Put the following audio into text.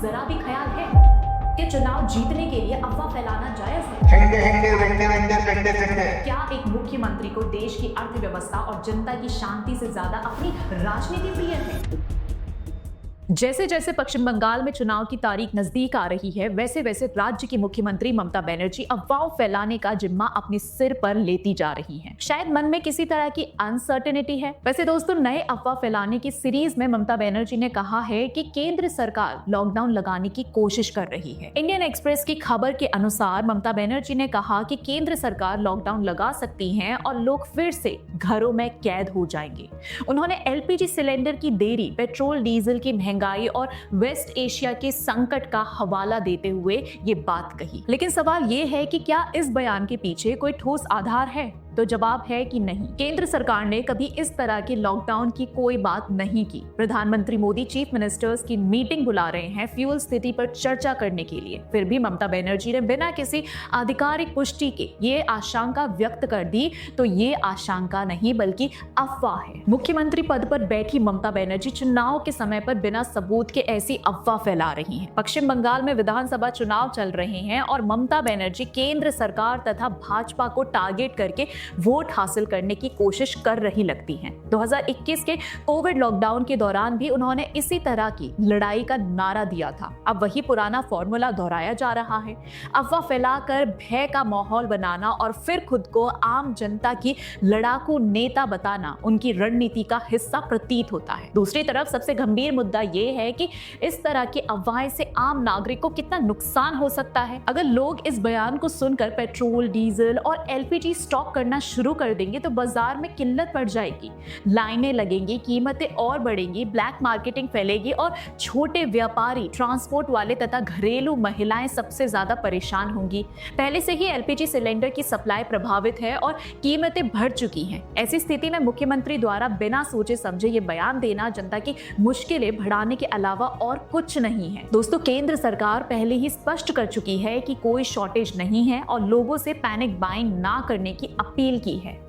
जरा भी ख्याल है कि चुनाव जीतने के लिए अफवाह फैलाना जायज है? क्या एक मुख्यमंत्री को देश की अर्थव्यवस्था और जनता की शांति से ज्यादा अपनी राजनीति प्रिय है? जैसे जैसे पश्चिम बंगाल में चुनाव की तारीख नजदीक आ रही है, वैसे वैसे राज्य की मुख्यमंत्री ममता बनर्जी अफवाह फैलाने का जिम्मा अपने सिर पर लेती जा रही हैं। शायद मन में किसी तरह की अनसर्टेनिटी है। वैसे दोस्तों, नए अफवाह फैलाने की सीरीज में ममता बनर्जी ने कहा है कि केंद्र सरकार लॉकडाउन लगाने की कोशिश कर रही है। इंडियन एक्सप्रेस की खबर के अनुसार ममता बनर्जी ने कहा कि केंद्र सरकार लॉकडाउन लगा सकती है और लोग फिर से घरों में कैद हो जाएंगे। उन्होंने एलपीजी सिलेंडर की देरी, पेट्रोल डीजल की महंगाई और वेस्ट एशिया के संकट का हवाला देते हुए ये बात कही। लेकिन सवाल ये है कि क्या इस बयान के पीछे कोई ठोस आधार है? तो जवाब है कि नहीं। केंद्र सरकार ने कभी इस तरह के लॉकडाउन की कोई बात नहीं की। प्रधानमंत्री मोदी चीफ मिनिस्टर्स की मीटिंग बुला रहे हैं फ्यूल स्थिति पर चर्चा करने के लिए। फिर भी ममता बनर्जी ने बिना किसी आधिकारिक पुष्टि के ये आशंका व्यक्त कर दी। तो ये आशंका नहीं बल्कि अफवाह है। मुख्यमंत्री पद पर बैठी ममता बनर्जी चुनाव के समय पर बिना सबूत के ऐसी अफवाह फैला रही हैं। पश्चिम बंगाल में विधानसभा चुनाव चल रहे हैं और ममता बनर्जी केंद्र सरकार तथा भाजपा को टारगेट करके वोट हासिल करने की कोशिश कर रही लगती हैं। 2021 के कोविड लॉकडाउन के दौरान भी उन्होंने इसी तरह की लड़ाई का नारा दिया था। अब वही पुराना फॉर्मूला दोहराया जा रहा है। अफवाह फैलाकर भय का माहौल बनाना और फिर खुद को आम जनता की लड़ाकू नेता बताना उनकी रणनीति का हिस्सा प्रतीत होता है। दूसरी तरफ सबसे गंभीर मुद्दा यह है कि इस तरह की अफवाहें से आम नागरिक को कितना नुकसान हो सकता है। अगर लोग इस बयान को सुनकर पेट्रोल, डीजल और एलपीजी स्टॉक करना शुरू कर देंगे तो बाजार में किल्लत पड़ जाएगी, लाइनें लगेंगी, कीमतें और बढ़ेंगी, ब्लैक मार्केटिंग फैलेगी और छोटे व्यापारी, ट्रांसपोर्ट वाले तथा घरेलू महिलाएं सबसे ज्यादा परेशान होंगी। पहले से ही एलपीजी सिलेंडर की सप्लाई प्रभावित है और कीमतें बढ़ चुकी हैं। ऐसी स्थिति में मुख्यमंत्री द्वारा बिना सोचे समझे ये बयान देना जनता की मुश्किलें बढ़ाने के अलावा और कुछ नहीं है। दोस्तों, केंद्र सरकार पहले ही स्पष्ट कर चुकी है कि कोई शॉर्टेज नहीं है और लोगों से पैनिक बाइंग ना करने की अपील की है।